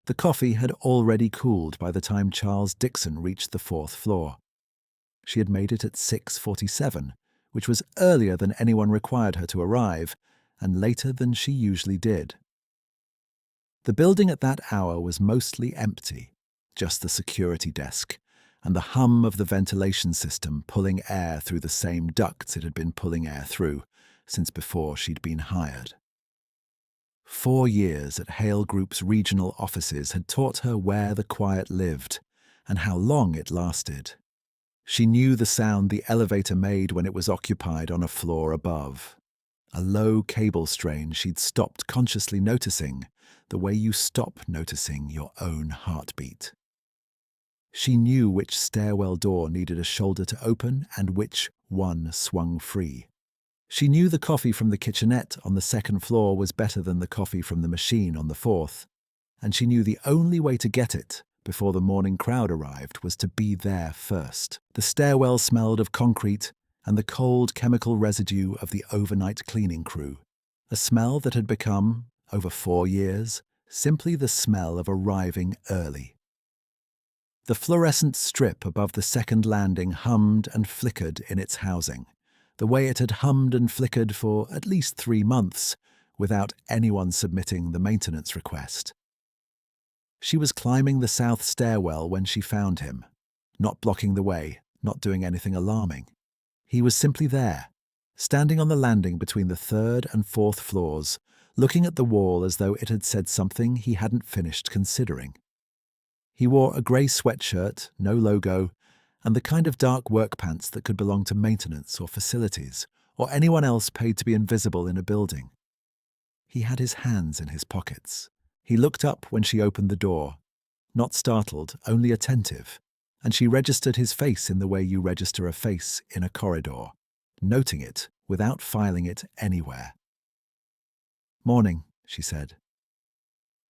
The coffee had already cooled by the time Charles Dixon reached the fourth floor. She had made it at 6:47, which was earlier than anyone required her to arrive, and later than she usually did. The building at that hour was mostly empty, just the security desk, and the hum of the ventilation system pulling air through the same ducts it had been pulling air through since before she'd been hired. 4 years at Heir Group's regional offices had taught her where the quiet lived and how long it lasted. She knew the sound the elevator made when it was occupied on a floor above. A low cable strain she'd stopped consciously noticing, the way you stop noticing your own heartbeat. She knew which stairwell door needed a shoulder to open and which one swung free. She knew the coffee from the kitchenette on the second floor was better than the coffee from the machine on the fourth, and she knew the only way to get it before the morning crowd arrived was to be there first. The stairwell smelled of concrete and the cold chemical residue of the overnight cleaning crew, a smell that had become, over 4 years, simply the smell of arriving early. The fluorescent strip above the second landing hummed and flickered in its housing, the way it had hummed and flickered for at least 3 months without anyone submitting the maintenance request. She was climbing the south stairwell when she found him, not blocking the way, not doing anything alarming. He was simply there, standing on the landing between the third and fourth floors, looking at the wall as though it had said something he hadn't finished considering. He wore a grey sweatshirt, no logo, and the kind of dark work pants that could belong to maintenance or facilities, or anyone else paid to be invisible in a building. He had his hands in his pockets. He looked up when she opened the door, not startled, only attentive, and she registered his face in the way you register a face in a corridor, noting it without filing it anywhere. "Morning," she said.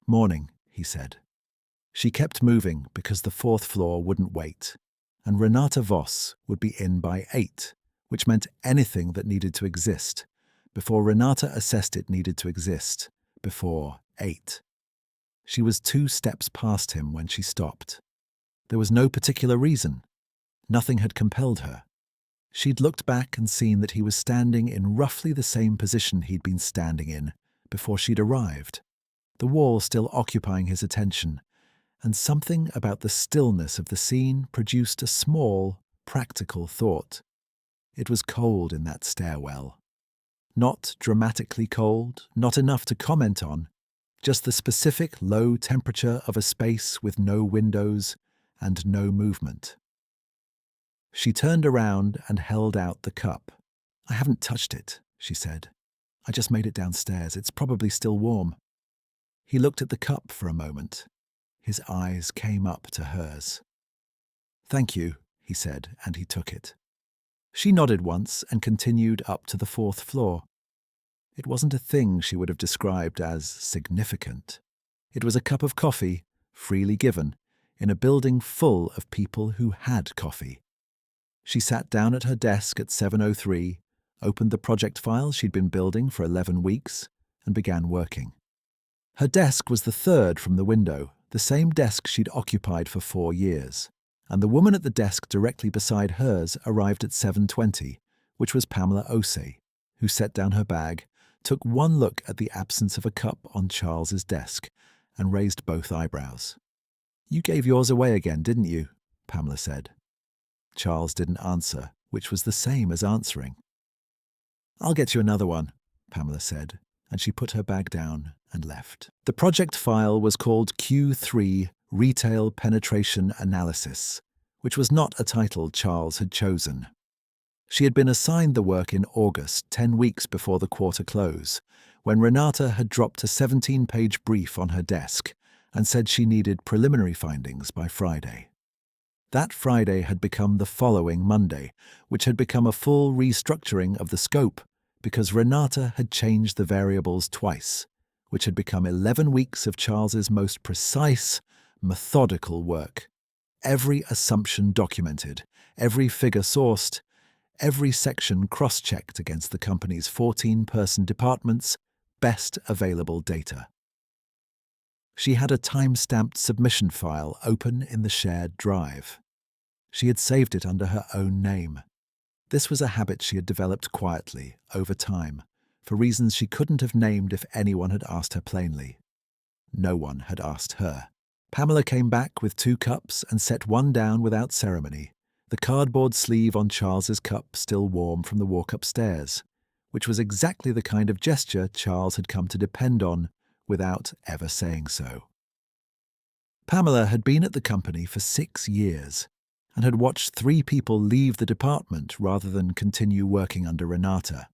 "Morning," he said. She kept moving because the fourth floor wouldn't wait, and Renata Voss would be in by 8, which meant anything that needed to exist, before Renata assessed it needed to exist, before 8. She was 2 steps past him when she stopped. There was no particular reason. Nothing had compelled her. She'd looked back and seen that he was standing in roughly the same position he'd been standing in before she'd arrived, the wall still occupying his attention, and something about the stillness of the scene produced a small, practical thought. It was cold in that stairwell. Not dramatically cold, not enough to comment on, just the specific low temperature of a space with no windows and no movement. She turned around and held out the cup. "I haven't touched it," she said. "I just made it downstairs. It's probably still warm." He looked at the cup for a moment. His eyes came up to hers. "Thank you," he said, and he took it. She nodded once and continued up to the fourth floor. It wasn't a thing she would have described as significant. It was a cup of coffee, freely given, in a building full of people who had coffee. She sat down at her desk at 7:03, opened the project file she'd been building for 11 weeks, and began working. Her desk was the third from the window, the same desk she'd occupied for 4 years, and the woman at the desk directly beside hers arrived at 7:20, which was Pamela Osei, who set down her bag, took one look at the absence of a cup on Charles's desk, and raised both eyebrows. "You gave yours away again, didn't you?" Pamela said. Charles didn't answer, which was the same as answering. "I'll get you another one," Pamela said, and she put her bag down and left. The project file was called Q3 Retail Penetration Analysis, which was not a title Charles had chosen. She had been assigned the work in August, 10 weeks before the quarter close, when Renata had dropped a 17-page brief on her desk and said she needed preliminary findings by Friday. That Friday had become the following Monday, which had become a full restructuring of the scope because Renata had changed the variables twice, which had become 11 weeks of Charles's most precise, methodical work. Every assumption documented, every figure sourced, every section cross-checked against the company's 14-person department's best available data. She had a time-stamped submission file open in the shared drive. She had saved it under her own name. This was a habit she had developed quietly, over time, for reasons she couldn't have named if anyone had asked her plainly. No one had asked her. Pamela came back with 2 cups and set one down without ceremony, the cardboard sleeve on Charles's cup still warm from the walk upstairs, which was exactly the kind of gesture Charles had come to depend on without ever saying so. Pamela had been at the company for 6 years and had watched 3 people leave the department rather than continue working under Renata,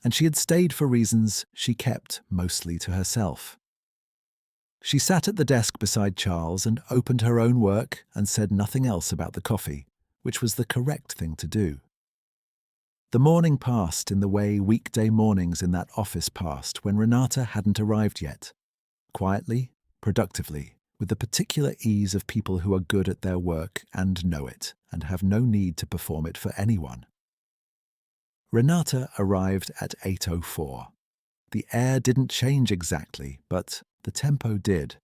and she had stayed for reasons she kept mostly to herself. She sat at the desk beside Charles and opened her own work and said nothing else about the coffee, which was the correct thing to do. The morning passed in the way weekday mornings in that office passed when Renata hadn't arrived yet, quietly, productively, with the particular ease of people who are good at their work and know it and have no need to perform it for anyone. Renata arrived at 8:04. The air didn't change exactly, but the tempo did.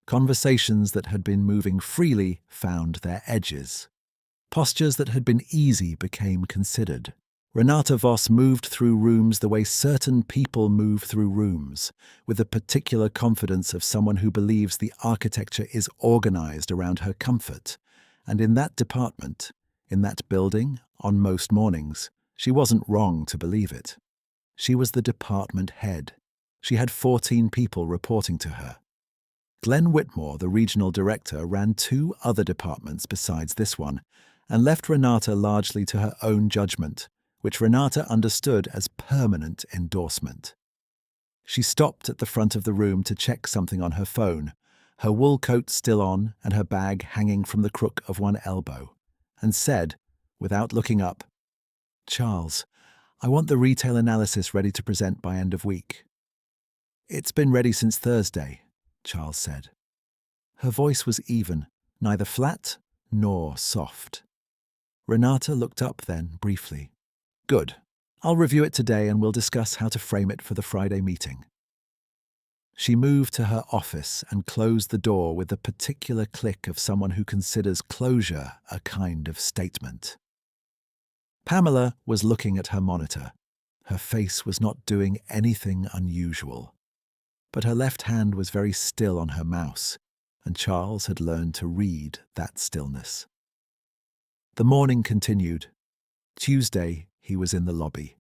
Conversations that had been moving freely found their edges. Postures that had been easy became considered. Renata Voss moved through rooms the way certain people move through rooms, with the particular confidence of someone who believes the architecture is organized around her comfort. And in that department, in that building, on most mornings, she wasn't wrong to believe it. She was the department head. She had 14 people reporting to her. Glenn Whitmore, the regional director, ran 2 other departments besides this one, and left Renata largely to her own judgment, which Renata understood as permanent endorsement. She stopped at the front of the room to check something on her phone, her wool coat still on and her bag hanging from the crook of one elbow, and said, without looking up, "Charles, I want the retail analysis ready to present by end of week." "It's been ready since Thursday," Charles said. Her voice was even, neither flat nor soft. Renata looked up then, briefly. "Good. I'll review it today and we'll discuss how to frame it for the Friday meeting." She moved to her office and closed the door with the particular click of someone who considers closure a kind of statement. Pamela was looking at her monitor. Her face was not doing anything unusual, but her left hand was very still on her mouse, and Charles had learned to read that stillness. The morning continued. Tuesday, he was in the lobby.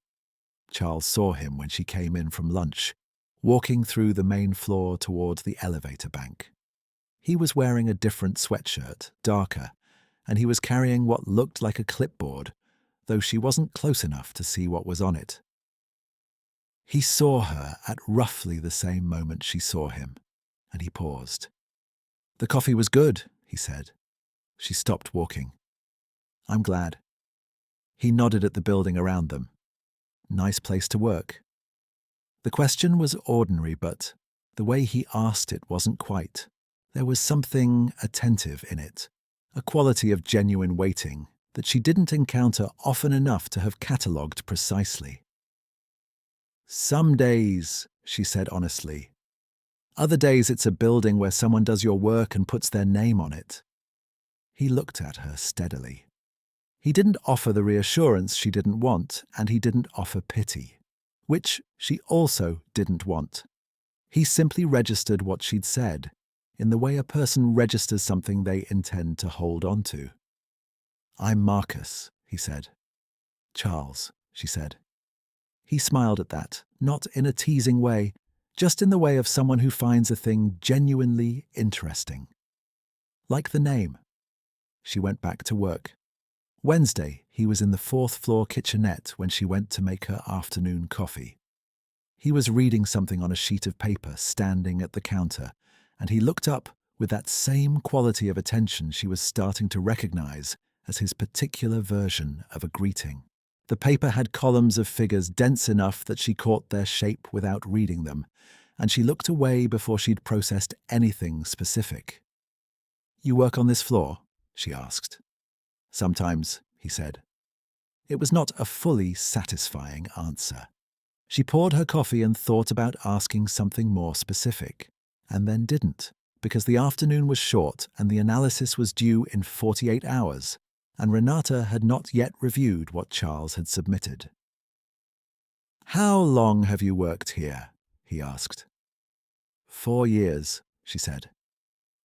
Charles saw him when she came in from lunch, walking through the main floor toward the elevator bank. He was wearing a different sweatshirt, darker, and he was carrying what looked like a clipboard, though she wasn't close enough to see what was on it. He saw her at roughly the same moment she saw him, and he paused. "The coffee was good," he said. She stopped walking. "I'm glad." He nodded at the building around them. "Nice place to work." The question was ordinary, but the way he asked it wasn't quite. There was something attentive in it, a quality of genuine waiting that she didn't encounter often enough to have catalogued precisely. "Some days," she said honestly. "Other days it's a building where someone does your work and puts their name on it." He looked at her steadily. He didn't offer the reassurance she didn't want, and he didn't offer pity, which she also didn't want. He simply registered what she'd said, in the way a person registers something they intend to hold on to. "I'm Marcus," he said. "Charles," she said. He smiled at that, not in a teasing way, just in the way of someone who finds a thing genuinely interesting. Like the name. She went back to work. Wednesday, he was in the 4th-floor kitchenette when she went to make her afternoon coffee. He was reading something on a sheet of paper, standing at the counter, and he looked up with that same quality of attention she was starting to recognize as his particular version of a greeting. The paper had columns of figures dense enough that she caught their shape without reading them, and she looked away before she'd processed anything specific. "You work on this floor?" she asked. "Sometimes," he said. It was not a fully satisfying answer. She poured her coffee and thought about asking something more specific, and then didn't. because the afternoon was short and the analysis was due in 48 hours, and Renata had not yet reviewed what Charles had submitted. "How long have you worked here?" he asked. 4 years, she said.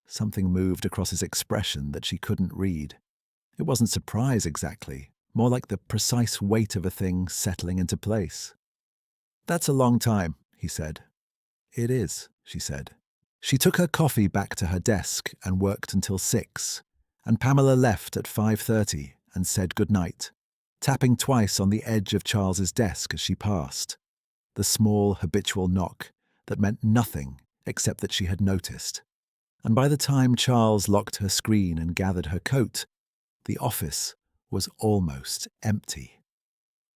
Something moved across his expression that she couldn't read. It wasn't surprise exactly, more like the precise weight of a thing settling into place. "That's a long time," he said. "It is," she said. She took her coffee back to her desk and worked until 6, and Pamela left at 5:30 and said goodnight, tapping twice on the edge of Charles's desk as she passed. The small, habitual knock that meant nothing except that she had noticed. And by the time Charles locked her screen and gathered her coat, the office was almost empty.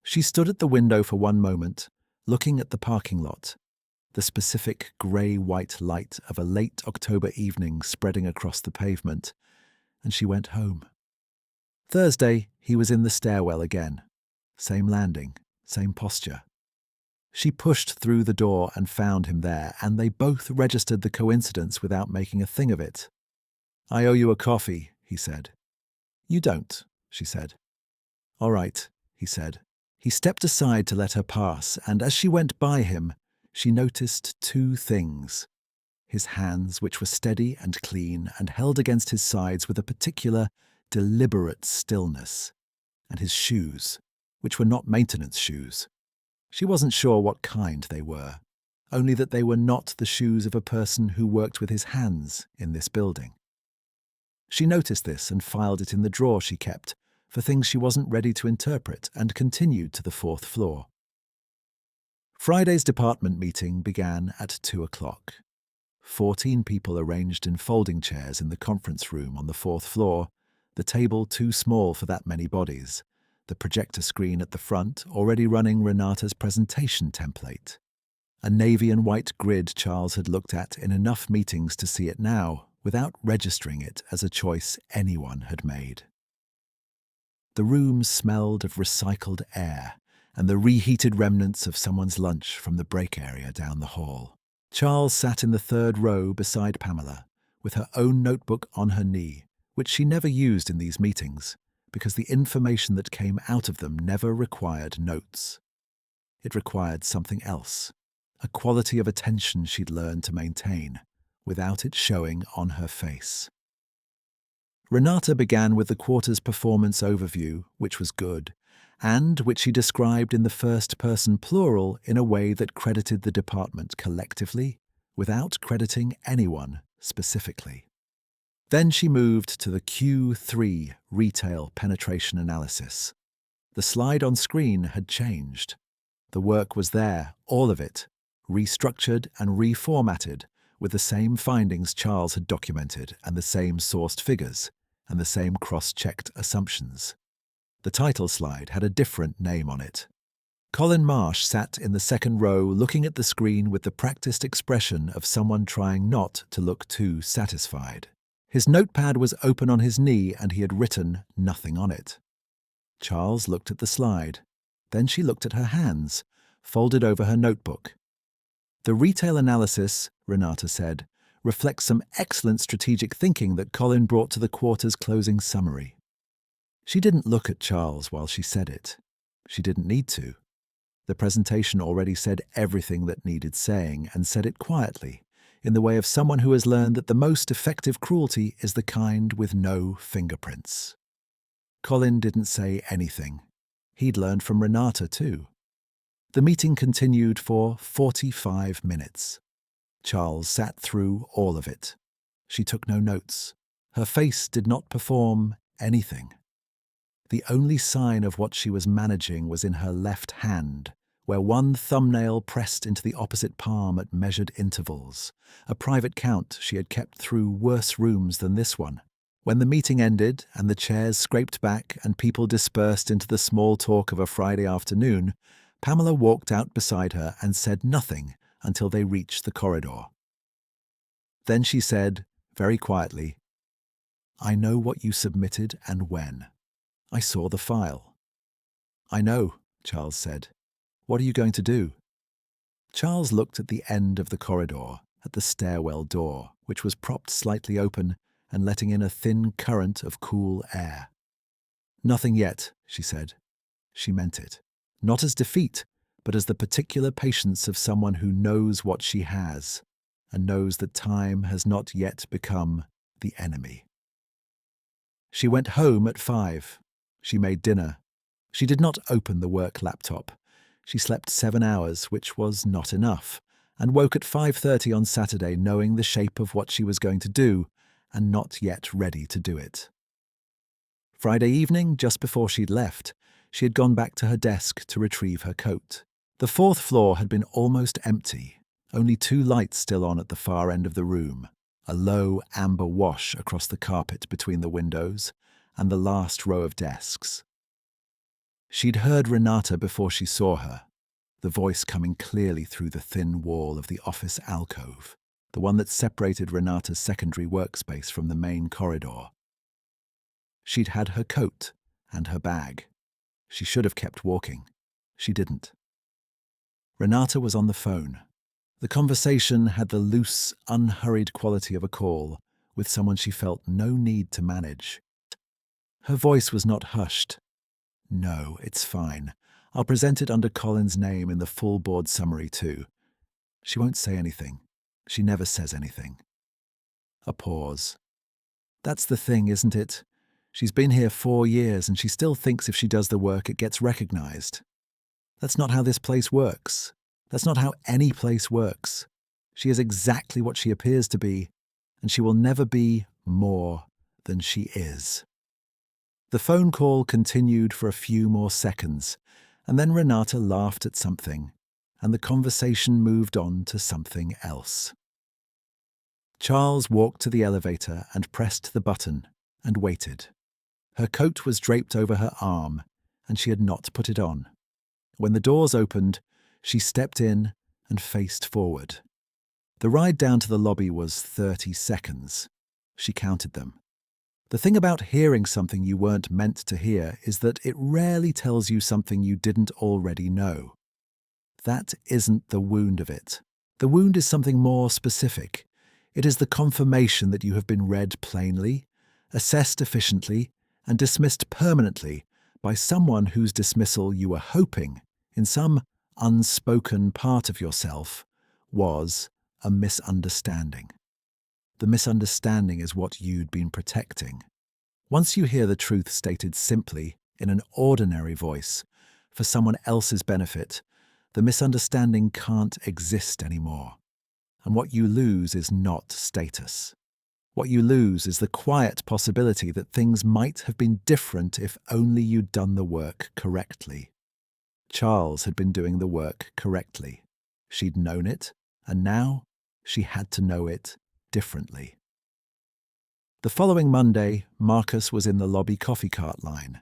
She stood at the window for one moment, looking at the parking lot, the specific grey-white light of a late October evening spreading across the pavement, and she went home. Thursday, he was in the stairwell again. Same landing, same posture. She pushed through the door and found him there, and they both registered the coincidence without making a thing of it. "I owe you a coffee," he said. "You don't," she said. "All right," he said. He stepped aside to let her pass, and as she went by him, she noticed 2 things. His hands, which were steady and clean and held against his sides with a particular, deliberate stillness, and his shoes, which were not maintenance shoes. She wasn't sure what kind they were, only that they were not the shoes of a person who worked with his hands in this building. She noticed this and filed it in the drawer she kept for things she wasn't ready to interpret, and continued to the 4th floor. Friday's department meeting began at 2 o'clock. 14 people arranged in folding chairs in the conference room on the 4th floor, the table too small for that many bodies, the projector screen at the front already running Renata's presentation template. A navy and white grid Charles had looked at in enough meetings to see it now, without registering it as a choice anyone had made. The room smelled of recycled air and the reheated remnants of someone's lunch from the break area down the hall. Charles sat in the 3rd row beside Pamela, with her own notebook on her knee, which she never used in these meetings, because the information that came out of them never required notes. It required something else, a quality of attention she'd learned to maintain, without it showing on her face. Renata began with the quarter's performance overview, which was good, and which she described in the first-person plural in a way that credited the department collectively, without crediting anyone specifically. Then she moved to the Q3 retail penetration analysis. The slide on screen had changed. The work was there, all of it, restructured and reformatted, with the same findings Charles had documented and the same sourced figures and the same cross-checked assumptions. The title slide had a different name on it. Colin Marsh sat in the 2nd row looking at the screen with the practiced expression of someone trying not to look too satisfied. His notepad was open on his knee and he had written nothing on it. Charles looked at the slide. Then she looked at her hands, folded over her notebook. "The retail analysis," Renata said, "reflects some excellent strategic thinking that Colin brought to the quarter's closing summary." She didn't look at Charles while she said it. She didn't need to. The presentation already said everything that needed saying, and said it quietly, in the way of someone who has learned that the most effective cruelty is the kind with no fingerprints. Colin didn't say anything. He'd learned from Renata too. The meeting continued for 45 minutes. Charles sat through all of it. She took no notes. Her face did not perform anything. The only sign of what she was managing was in her left hand, where one thumbnail pressed into the opposite palm at measured intervals, a private count she had kept through worse rooms than this one. When the meeting ended and the chairs scraped back and people dispersed into the small talk of a Friday afternoon, Pamela walked out beside her and said nothing until they reached the corridor. Then she said, very quietly, "I know what you submitted and when. I saw the file." "I know," Charles said. "What are you going to do?" Charles looked at the end of the corridor, at the stairwell door, which was propped slightly open and letting in a thin current of cool air. "Nothing yet," she said. She meant it. Not as defeat, but as the particular patience of someone who knows what she has and knows that time has not yet become the enemy. She went home at 5. She made dinner. She did not open the work laptop. She slept 7 hours, which was not enough, and woke at 5:30 on Saturday knowing the shape of what she was going to do and not yet ready to do it. Friday evening, just before she'd left, she had gone back to her desk to retrieve her coat. The 4th floor had been almost empty, only 2 lights still on at the far end of the room, a low amber wash across the carpet between the windows and the last row of desks. She'd heard Renata before she saw her, the voice coming clearly through the thin wall of the office alcove, the one that separated Renata's secondary workspace from the main corridor. She'd had her coat and her bag. She should have kept walking. She didn't. Renata was on the phone. The conversation had the loose, unhurried quality of a call with someone she felt no need to manage. Her voice was not hushed. "No, it's fine. I'll present it under Colin's name in the full board summary too. She won't say anything. She never says anything." A pause. "That's the thing, isn't it? She's been here 4 years and she still thinks if she does the work it gets recognized. That's not how this place works. That's not how any place works. She is exactly what she appears to be, and she will never be more than she is." The phone call continued for a few more seconds, and then Renata laughed at something, and the conversation moved on to something else. Charles walked to the elevator and pressed the button and waited. Her coat was draped over her arm, and she had not put it on. When the doors opened, she stepped in and faced forward. The ride down to the lobby was 30 seconds. She counted them. The thing about hearing something you weren't meant to hear is that it rarely tells you something you didn't already know. That isn't the wound of it. The wound is something more specific. It is the confirmation that you have been read plainly, assessed efficiently, and dismissed permanently by someone whose dismissal you were hoping, in some unspoken part of yourself, was a misunderstanding. The misunderstanding is what you'd been protecting. Once you hear the truth stated simply, in an ordinary voice, for someone else's benefit, the misunderstanding can't exist anymore. And what you lose is not status. What you lose is the quiet possibility that things might have been different if only you'd done the work correctly. Charles had been doing the work correctly. She'd known it, and now she had to know it differently. The following Monday, Marcus was in the lobby coffee cart line.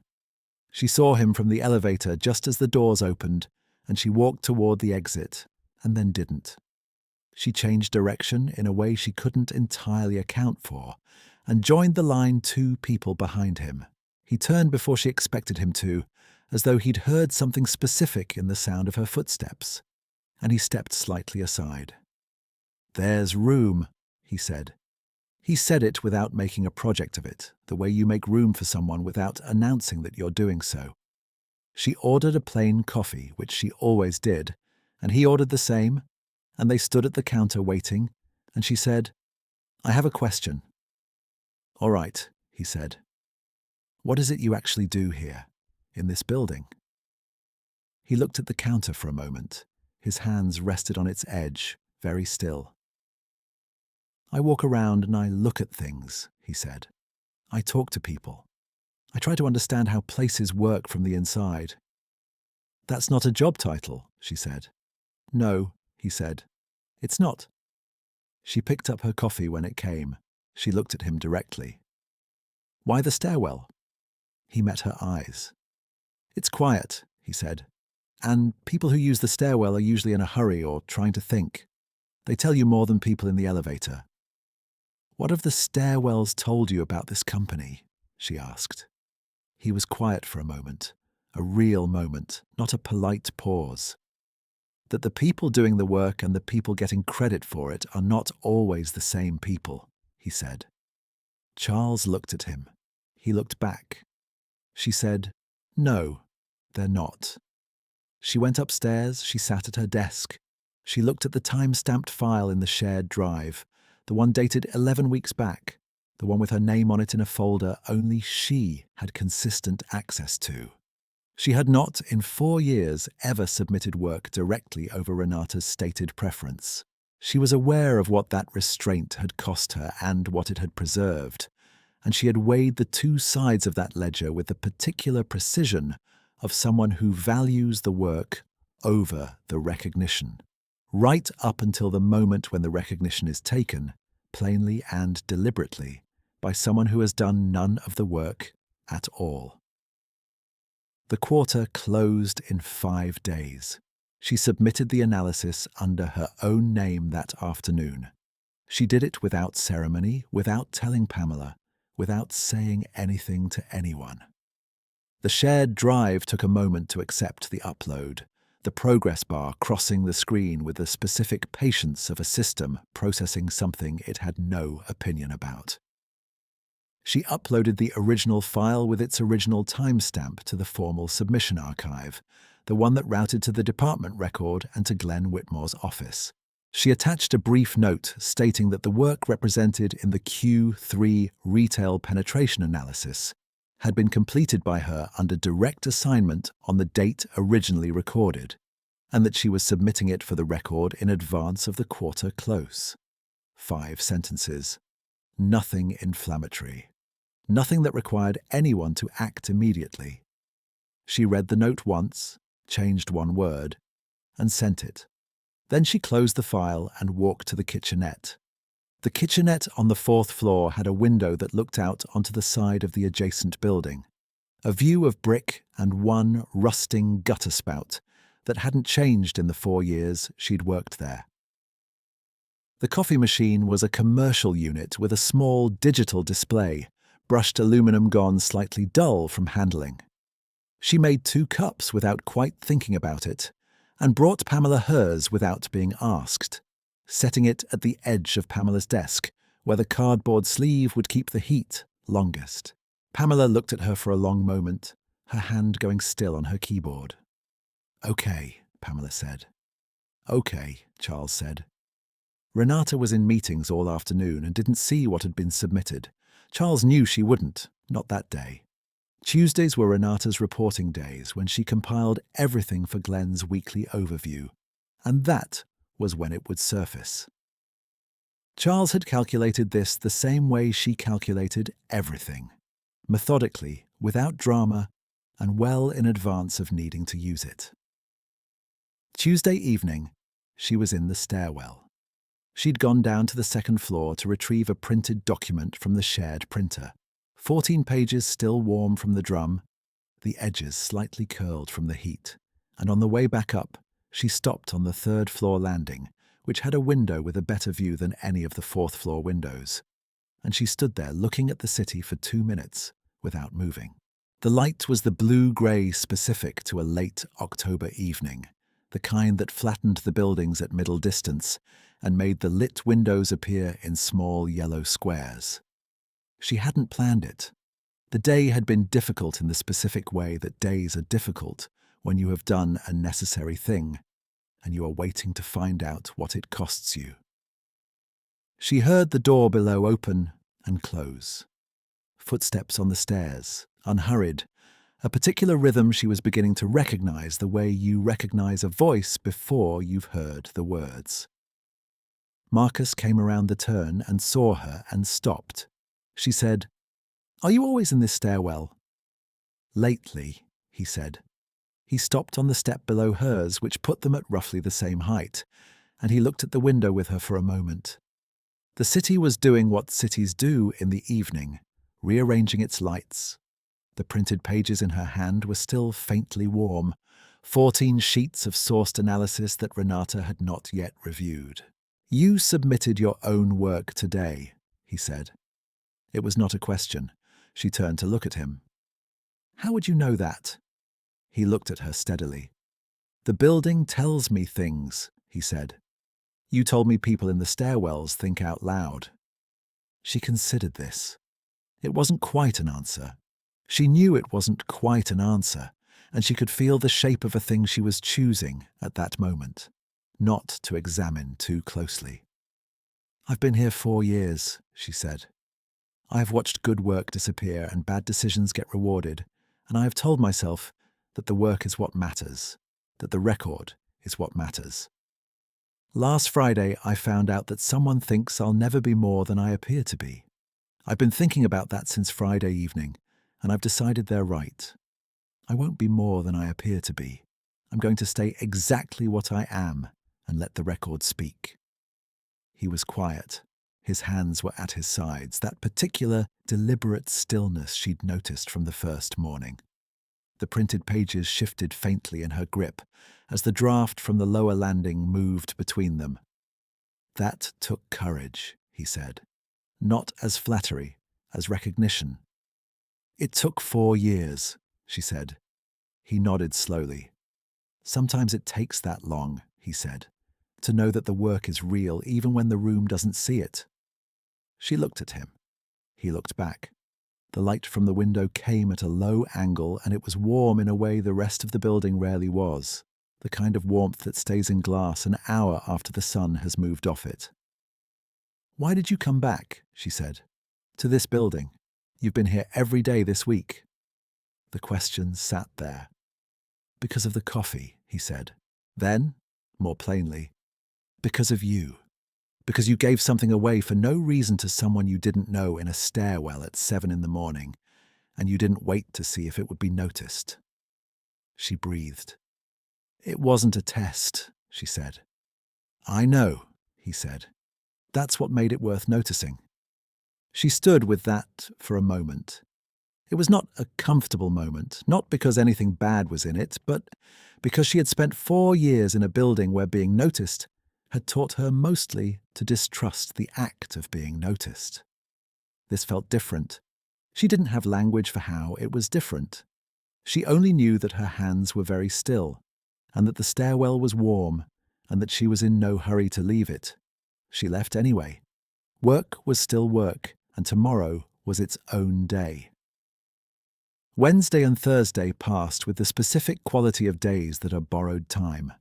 She saw him from the elevator just as the doors opened, and she walked toward the exit, and then didn't. She changed direction in a way she couldn't entirely account for, and joined the line 2 people behind him. He turned before she expected him to, as though he'd heard something specific in the sound of her footsteps, and he stepped slightly aside. "There's room," he said. He said it without making a project of it, the way you make room for someone without announcing that you're doing so. She ordered a plain coffee, which she always did, and he ordered the same, and they stood at the counter waiting, and she said, "I have a question." "All right," he said. "What is it you actually do here, in this building?" He looked at the counter for a moment. His hands rested on its edge, very still. "I walk around and I look at things," he said. "I talk to people. I try to understand how places work from the inside." "That's not a job title," she said. "No," he said. "It's not." She picked up her coffee when it came. She looked at him directly. "Why the stairwell?" He met her eyes. "It's quiet," he said. "And people who use the stairwell are usually in a hurry or trying to think. They tell you more than people in the elevator." "What have the stairwells told you about this company?" she asked. He was quiet for a moment, a real moment, not a polite pause. That the people doing the work and the people getting credit for it are not always the same people, he said. Charles looked at him. He looked back. She said, "No, they're not." She went upstairs, she sat at her desk. She looked at the time-stamped file in the shared drive, the one dated 11 weeks back, the one with her name on it in a folder only she had consistent access to. She had not, in 4 years, ever submitted work directly over Renata's stated preference. She was aware of what that restraint had cost her and what it had preserved, and she had weighed the two sides of that ledger with the particular precision of someone who values the work over the recognition, right up until the moment when the recognition is taken, plainly and deliberately, by someone who has done none of the work at all. The quarter closed in 5 days. She submitted the analysis under her own name that afternoon. She did it without ceremony, without telling Pamela, without saying anything to anyone. The shared drive took a moment to accept the upload, the progress bar crossing the screen with the specific patience of a system processing something it had no opinion about. She uploaded the original file with its original timestamp to the formal submission archive, the one that routed to the department record and to Glenn Whitmore's office. She attached a brief note stating that the work represented in the Q3 retail penetration analysis had been completed by her under direct assignment on the date originally recorded, and that she was submitting it for the record in advance of the quarter close. 5 sentences. Nothing inflammatory. Nothing that required anyone to act immediately. She read the note once, changed one word, and sent it. Then she closed the file and walked to the kitchenette. The kitchenette on the 4th floor had a window that looked out onto the side of the adjacent building, a view of brick and one rusting gutter spout that hadn't changed in the 4 years she'd worked there. The coffee machine was a commercial unit with a small digital display, brushed aluminum gone slightly dull from handling. She made 2 cups without quite thinking about it, and brought Pamela hers without being asked, setting it at the edge of Pamela's desk, where the cardboard sleeve would keep the heat longest. Pamela looked at her for a long moment, her hand going still on her keyboard. "Okay," Pamela said. "Okay," Charles said. Renata was in meetings all afternoon and didn't see what had been submitted. Charles knew she wouldn't, not that day. Tuesdays were Renata's reporting days when she compiled everything for Glenn's weekly overview, and that was when it would surface. Charles had calculated this the same way she calculated everything, methodically, without drama, and well in advance of needing to use it. Tuesday evening, she was in the stairwell. She'd gone down to the 2nd floor to retrieve a printed document from the shared printer. 14 pages still warm from the drum, the edges slightly curled from the heat, and on the way back up, she stopped on the 3rd floor landing, which had a window with a better view than any of the 4th floor windows, and she stood there looking at the city for 2 minutes without moving. The light was the blue-grey specific to a late October evening, the kind that flattened the buildings at middle distance and made the lit windows appear in small yellow squares. She hadn't planned it. The day had been difficult in the specific way that days are difficult when you have done a necessary thing and you are waiting to find out what it costs you. She heard the door below open and close. Footsteps on the stairs, unhurried, a particular rhythm she was beginning to recognize the way you recognize a voice before you've heard the words. Marcus came around the turn and saw her and stopped. She said, "Are you always in this stairwell?" "Lately," he said. He stopped on the step below hers, which put them at roughly the same height, and he looked at the window with her for a moment. The city was doing what cities do in the evening, rearranging its lights. The printed pages in her hand were still faintly warm, 14 sheets of sourced analysis that Renata had not yet reviewed. "You submitted your own work today," he said. It was not a question. She turned to look at him. "How would you know that?" He looked at her steadily. "The building tells me things," he said. "You told me people in the stairwells think out loud." She considered this. It wasn't quite an answer. She knew it wasn't quite an answer, and she could feel the shape of a thing she was choosing at that moment, not to examine too closely. "I've been here 4 years," she said. "I have watched good work disappear and bad decisions get rewarded, and I have told myself that the work is what matters, that the record is what matters. Last Friday, I found out that someone thinks I'll never be more than I appear to be. I've been thinking about that since Friday evening, and I've decided they're right. I won't be more than I appear to be. I'm going to stay exactly what I am and let the record speak." He was quiet. His hands were at his sides, that particular, deliberate stillness she'd noticed from the first morning. The printed pages shifted faintly in her grip as the draft from the lower landing moved between them. "That took courage," he said. "Not as flattery, as recognition." "It took 4 years," she said. He nodded slowly. "Sometimes it takes that long," he said, "to know that the work is real even when the room doesn't see it." She looked at him. He looked back. The light from the window came at a low angle, and it was warm in a way the rest of the building rarely was, the kind of warmth that stays in glass an hour after the sun has moved off it. "Why did you come back?" she said. "To this building. You've been here every day this week." The question sat there. "Because of the coffee," he said. Then, more plainly, "Because of you. Because you gave something away for no reason to someone you didn't know in a stairwell at 7 in the morning, and you didn't wait to see if it would be noticed." She breathed. "It wasn't a test," she said. "I know," he said. "That's what made it worth noticing." She stood with that for a moment. It was not a comfortable moment, not because anything bad was in it, but because she had spent 4 years in a building where being noticed had taught her mostly to distrust the act of being noticed. This felt different. She didn't have language for how it was different. She only knew that her hands were very still, and that the stairwell was warm, and that she was in no hurry to leave it. She left anyway. Work was still work, and tomorrow was its own day. Wednesday and Thursday passed with the specific quality of days that are borrowed time.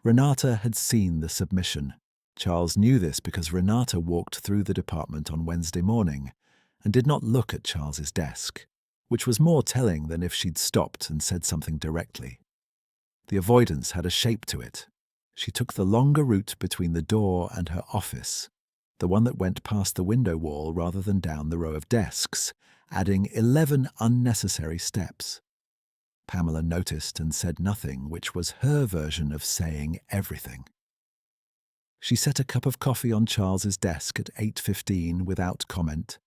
Renata had seen the submission. Charles knew this because Renata walked through the department on Wednesday morning and did not look at Charles's desk, which was more telling than if she'd stopped and said something directly. The avoidance had a shape to it. She took the longer route between the door and her office, the one that went past the window wall rather than down the row of desks, adding 11 unnecessary steps. Pamela noticed and said nothing, which was her version of saying everything. She set a cup of coffee on Charles's desk at 8:15 without comment,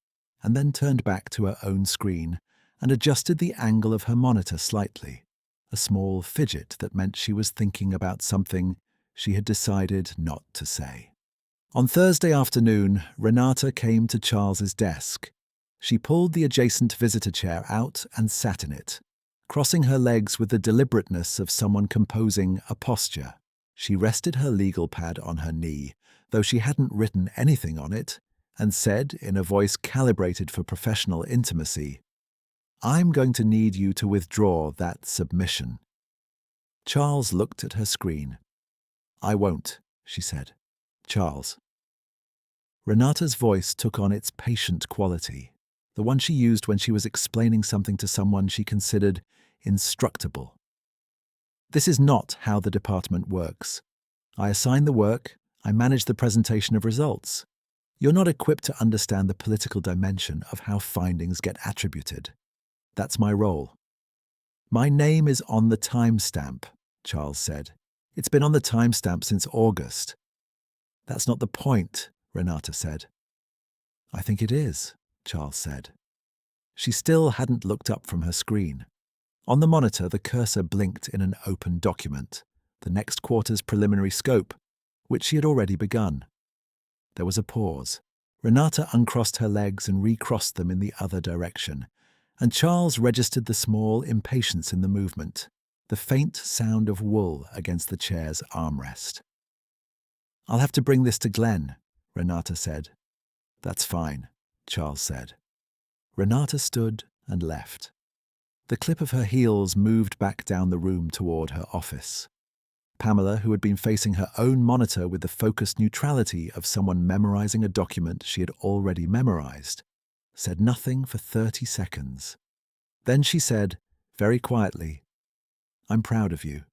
and then turned back to her own screen and adjusted the angle of her monitor slightly, a small fidget that meant she was thinking about something she had decided not to say. On Thursday afternoon, Renata came to Charles's desk. She pulled the adjacent visitor chair out and sat in it, crossing her legs with the deliberateness of someone composing a posture. She rested her legal pad on her knee, though she hadn't written anything on it, and said, in a voice calibrated for professional intimacy, "I'm going to need you to withdraw that submission." Charles looked at her screen. "I won't," she said. "Charles." Renata's voice took on its patient quality, the one she used when she was explaining something to someone she considered instructable. "This is not how the department works. I assign the work, I manage the presentation of results. You're not equipped to understand the political dimension of how findings get attributed. That's my role." "My name is on the timestamp," Charles said. "It's been on the timestamp since August." "That's not the point," Renata said. "I think it is," Charles said. She still hadn't looked up from her screen. On the monitor, the cursor blinked in an open document, the next quarter's preliminary scope, which she had already begun. There was a pause. Renata uncrossed her legs and recrossed them in the other direction, and Charles registered the small impatience in the movement. the faint sound of wool against the chair's armrest. "I'll have to bring this to Glenn," Renata said. "That's fine," Charles said. Renata stood and left. The clip of her heels moved back down the room toward her office. Pamela, who had been facing her own monitor with the focused neutrality of someone memorizing a document she had already memorized, said nothing for 30 seconds. Then she said, very quietly, "I'm proud of you."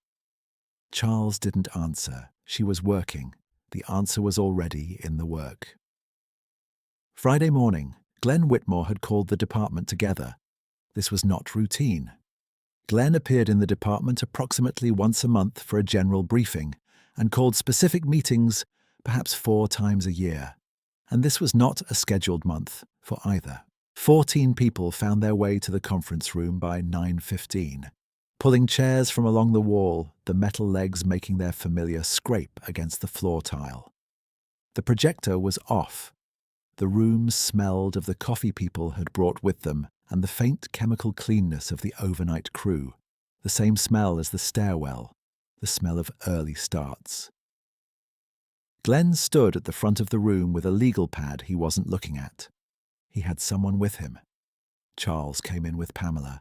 Charles didn't answer. She was working. The answer was already in the work. Friday morning, Glenn Whitmore had called the department together. This was not routine. Glenn appeared in the department approximately once a month for a general briefing and called specific meetings perhaps 4 times a year. And this was not a scheduled month for either. 14 people found their way to the conference room by 9:15, pulling chairs from along the wall, the metal legs making their familiar scrape against the floor tile. The projector was off. The room smelled of the coffee people had brought with them and the faint chemical cleanness of the overnight crew, the same smell as the stairwell, the smell of early starts. Glenn stood at the front of the room with a legal pad he wasn't looking at. He had someone with him. Charles came in with Pamela.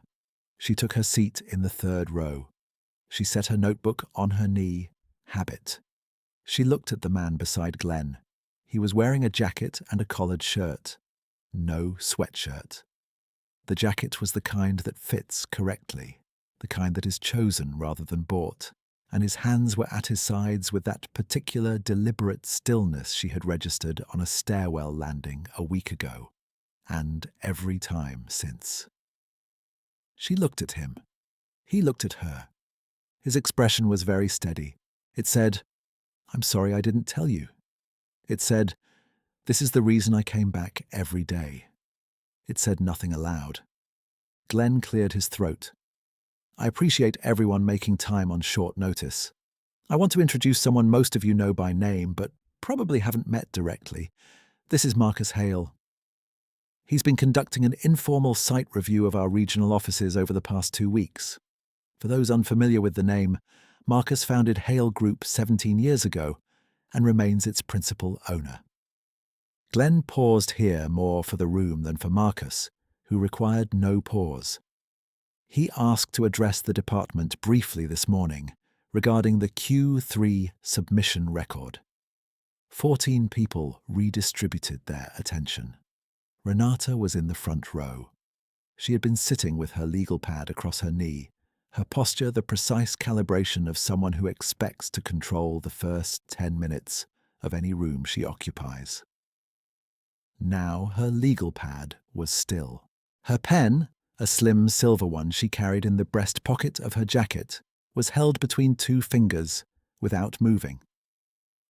She took her seat in the 3rd row. She set her notebook on her knee, habit. She looked at the man beside Glenn. He was wearing a jacket and a collared shirt. No sweatshirt. The jacket was the kind that fits correctly, the kind that is chosen rather than bought, and his hands were at his sides with that particular deliberate stillness she had registered on a stairwell landing a week ago, and every time since. She looked at him. He looked at her. His expression was very steady. It said, "I'm sorry I didn't tell you." It said, "This is the reason I came back every day." It said nothing aloud. Glenn cleared his throat. "I appreciate everyone making time on short notice. I want to introduce someone most of you know by name, but probably haven't met directly. This is Marcus Hale. He's been conducting an informal site review of our regional offices over the past 2 weeks. For those unfamiliar with the name, Marcus founded Hale Group 17 years ago and remains its principal owner." Glenn paused here more for the room than for Marcus, who required no pause. He asked to address the department briefly this morning regarding the Q3 submission record. 14 people redistributed their attention. Renata was in the front row. She had been sitting with her legal pad across her knee, her posture the precise calibration of someone who expects to control the first 10 minutes of any room she occupies. Now her legal pad was still. Her pen, a slim silver one she carried in the breast pocket of her jacket, was held between 2 fingers, without moving.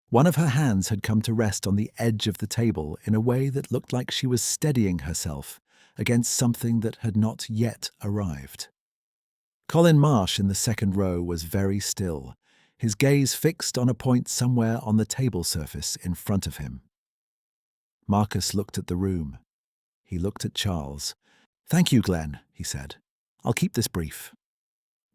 One of her hands had come to rest on the edge of the table in a way that looked like she was steadying herself against something that had not yet arrived. Colin Marsh in the 2nd row was very still, his gaze fixed on a point somewhere on the table surface in front of him. Marcus looked at the room. He looked at Charles. "Thank you, Glenn," he said. "I'll keep this brief."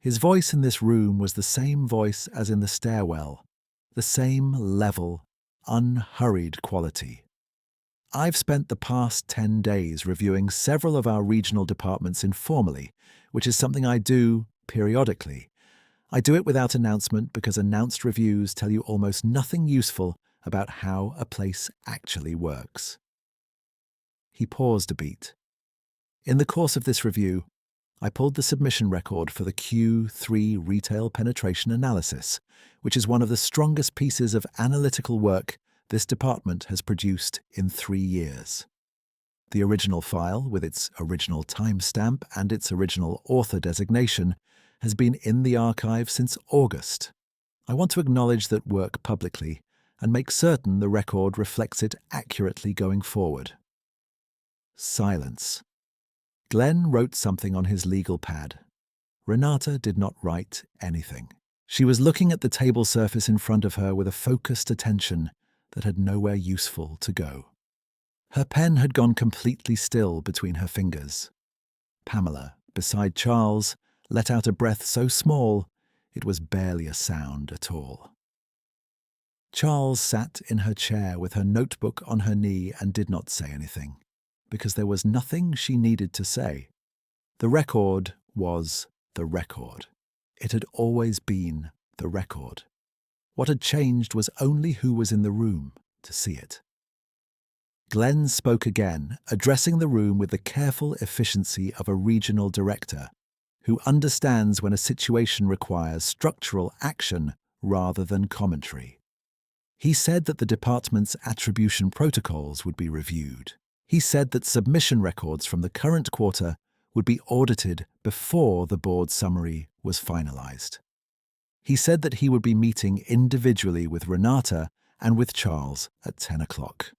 His voice in this room was the same voice as in the stairwell, the same level, unhurried quality. "I've spent the past 10 days reviewing several of our regional departments informally, which is something I do periodically. I do it without announcement because announced reviews tell you almost nothing useful about how a place actually works." He paused a beat. "In the course of this review, I pulled the submission record for the Q3 retail penetration analysis, which is one of the strongest pieces of analytical work this department has produced in 3 years. The original file, with its original timestamp and its original author designation, has been in the archive since August. I want to acknowledge that work publicly and make certain the record reflects it accurately going forward." Silence. Glenn wrote something on his legal pad. Renata did not write anything. She was looking at the table surface in front of her with a focused attention that had nowhere useful to go. Her pen had gone completely still between her fingers. Pamela, beside Charles, let out a breath so small It was barely a sound at all. Charles sat in her chair with her notebook on her knee and did not say anything, because there was nothing she needed to say. The record was the record. It had always been the record. What had changed was only who was in the room to see it. Glenn spoke again, addressing the room with the careful efficiency of a regional director who understands when a situation requires structural action rather than commentary. He said that the department's attribution protocols would be reviewed. He said that submission records from the current quarter would be audited before the board summary was finalized. He said that he would be meeting individually with Renata and with Charles at 10 o'clock.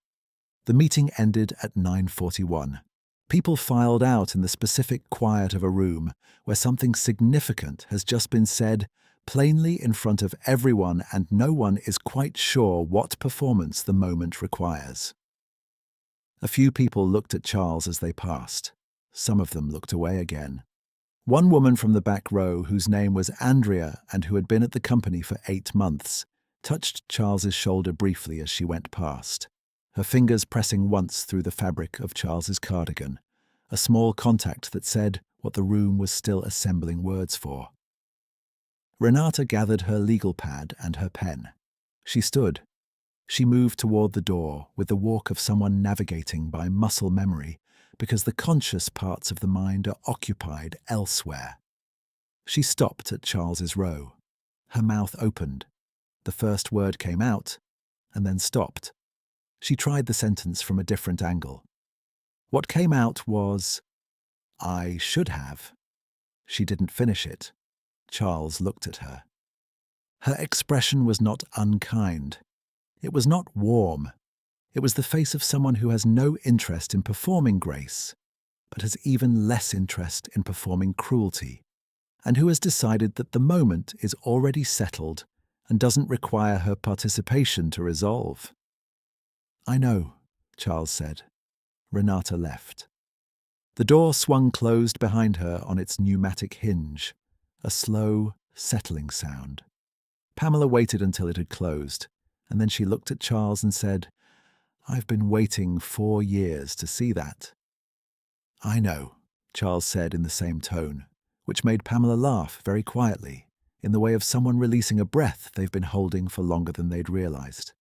The meeting ended at 9:41. People filed out in the specific quiet of a room where something significant has just been said plainly in front of everyone, and no one is quite sure what performance the moment requires. A few people looked at Charles as they passed. Some of them looked away again. One woman from the back row, whose name was Andrea and who had been at the company for 8 months, touched Charles's shoulder briefly as she went past, her fingers pressing once through the fabric of Charles's cardigan, a small contact that said what the room was still assembling words for. Renata gathered her legal pad and her pen. She stood. She moved toward the door with the walk of someone navigating by muscle memory, because the conscious parts of the mind are occupied elsewhere. She stopped at Charles's row. Her mouth opened. The first word came out, and then stopped. She tried the sentence from a different angle. What came out was, "I should have." She didn't finish it. Charles looked at her. Her expression was not unkind. It was not warm. It was the face of someone who has no interest in performing grace, but has even less interest in performing cruelty, and who has decided that the moment is already settled and doesn't require her participation to resolve. "I know," Charles said. Renata left. The door swung closed behind her on its pneumatic hinge, a slow, settling sound. Pamela waited until it had closed, and then she looked at Charles and said, "I've been waiting 4 years to see that." "I know," Charles said in the same tone, which made Pamela laugh very quietly, in the way of someone releasing a breath they've been holding for longer than they'd realized.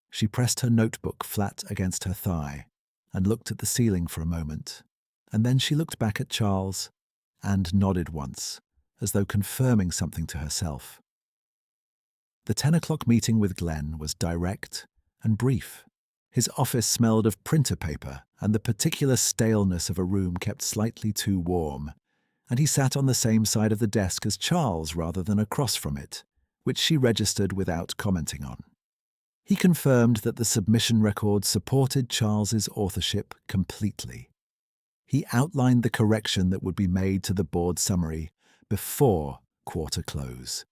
She pressed her notebook flat against her thigh and looked at the ceiling for a moment, and then she looked back at Charles and nodded once, as though confirming something to herself. The 10 o'clock meeting with Glenn was direct and brief. His office smelled of printer paper, and the particular staleness of a room kept slightly too warm, and he sat on the same side of the desk as Charles rather than across from it, which she registered without commenting on. He confirmed that the submission record supported Charles's authorship completely. He outlined the correction that would be made to the board summary before quarter close.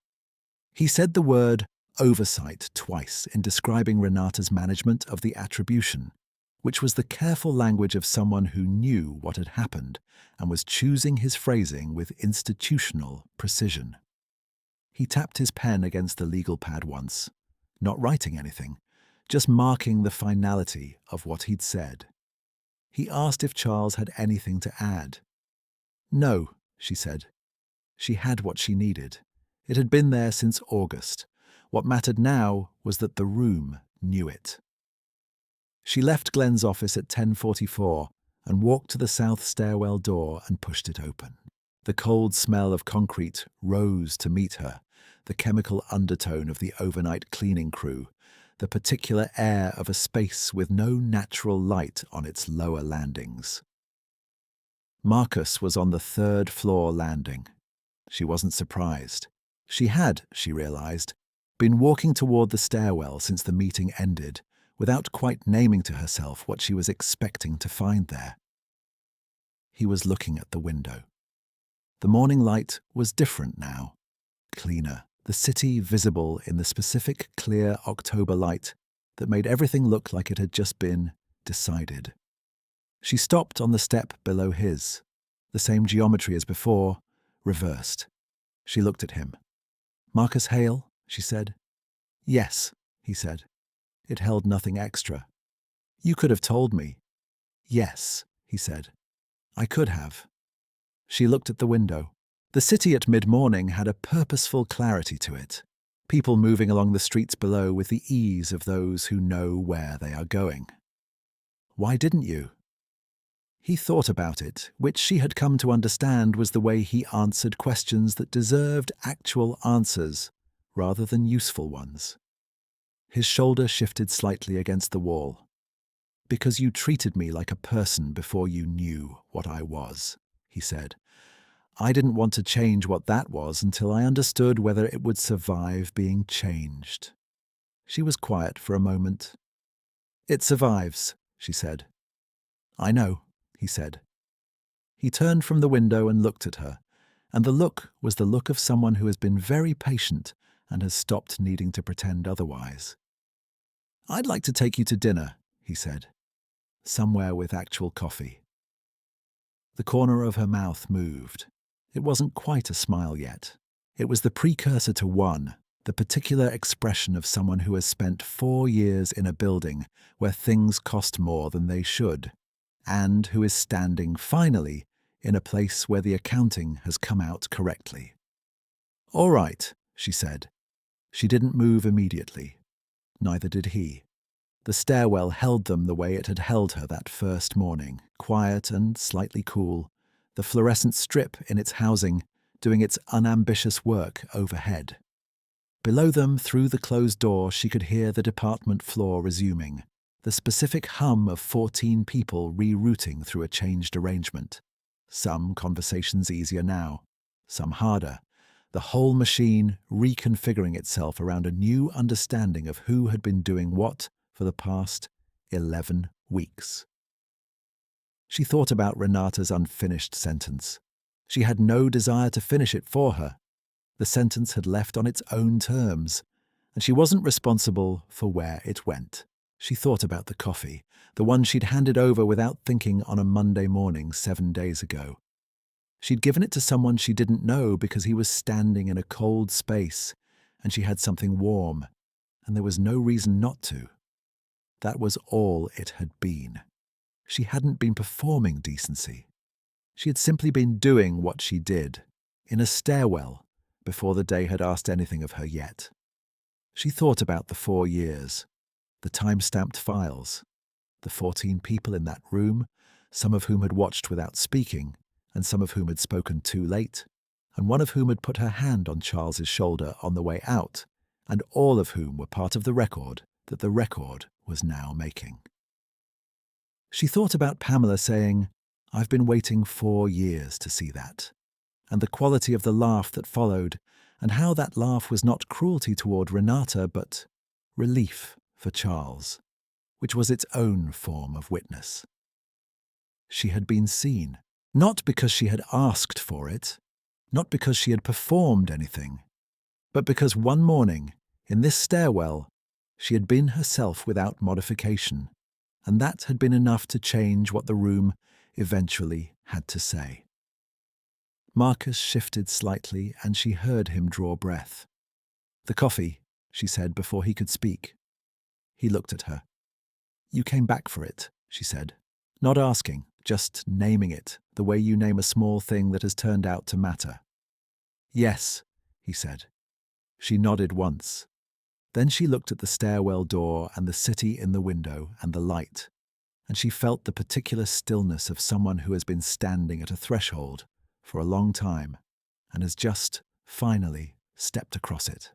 He said the word oversight twice in describing Renata's management of the attribution, which was the careful language of someone who knew what had happened and was choosing his phrasing with institutional precision. He tapped his pen against the legal pad once, not writing anything, just marking the finality of what he'd said. He asked if Charles had anything to add. "No," she said. She had what she needed. It had been there since August. What mattered now was that the room knew it. She left Glenn's office at 10:44 and walked to the south stairwell door and pushed it open. The cold smell of concrete rose to meet her, the chemical undertone of the overnight cleaning crew, the particular air of a space with no natural light on its lower landings. Marcus was on the 3rd floor landing. She wasn't surprised. She had, she realized, been walking toward the stairwell since the meeting ended, without quite naming to herself what she was expecting to find there. He was looking at the window. The morning light was different now, cleaner, the city visible in the specific clear October light that made everything look like it had just been decided. She stopped on the step below his, the same geometry as before, reversed. She looked at him. Marcus Hale, she said. Yes, he said. It held nothing extra. You could have told me. Yes, he said. I could have. She looked at the window. The city at mid-morning had a purposeful clarity to it. People moving along the streets below with the ease of those who know where they are going. Why didn't you? He thought about it, which she had come to understand was the way he answered questions that deserved actual answers rather than useful ones. His shoulder shifted slightly against the wall. Because you treated me like a person before you knew what I was, he said. I didn't want to change what that was until I understood whether it would survive being changed. She was quiet for a moment. It survives, she said. I know, he said. He turned from the window and looked at her, and the look was the look of someone who has been very patient and has stopped needing to pretend otherwise. I'd like to take you to dinner, he said. Somewhere with actual coffee. The corner of her mouth moved. It wasn't quite a smile yet. It was the precursor to one, the particular expression of someone who has spent 4 years in a building where things cost more than they should, and who is standing, finally, in a place where the accounting has come out correctly. All right, she said. She didn't move immediately. Neither did he. The stairwell held them the way it had held her that first morning, quiet and slightly cool, the fluorescent strip in its housing doing its unambitious work overhead. Below them, through the closed door, she could hear the department floor resuming, the specific hum of 14 people rerouting through a changed arrangement. Some conversations easier now, some harder, the whole machine reconfiguring itself around a new understanding of who had been doing what for the past 11 weeks. She thought about Renata's unfinished sentence. She had no desire to finish it for her. The sentence had left on its own terms, and she wasn't responsible for where it went. She thought about the coffee, the one she'd handed over without thinking on a Monday morning 7 days ago. She'd given it to someone she didn't know because he was standing in a cold space, and she had something warm, and there was no reason not to. That was all it had been. She hadn't been performing decency. She had simply been doing what she did, in a stairwell, before the day had asked anything of her yet. She thought about the 4 years, the time-stamped files, the 14 people in that room, some of whom had watched without speaking, and some of whom had spoken too late, and one of whom had put her hand on Charles's shoulder on the way out, and all of whom were part of the record that the record was now making. She thought about Pamela saying, I've been waiting 4 years to see that, and the quality of the laugh that followed, and how that laugh was not cruelty toward Renata, but relief for Charles, which was its own form of witness. She had been seen, not because she had asked for it, not because she had performed anything, but because one morning, in this stairwell, she had been herself without modification, and that had been enough to change what the room eventually had to say. Marcus shifted slightly, and she heard him draw breath. The coffee, she said before he could speak. He looked at her. You came back for it, she said, not asking, just naming it, the way you name a small thing that has turned out to matter. Yes, he said. She nodded once. Then she looked at the stairwell door and the city in the window and the light, and she felt the particular stillness of someone who has been standing at a threshold for a long time and has just, finally, stepped across it.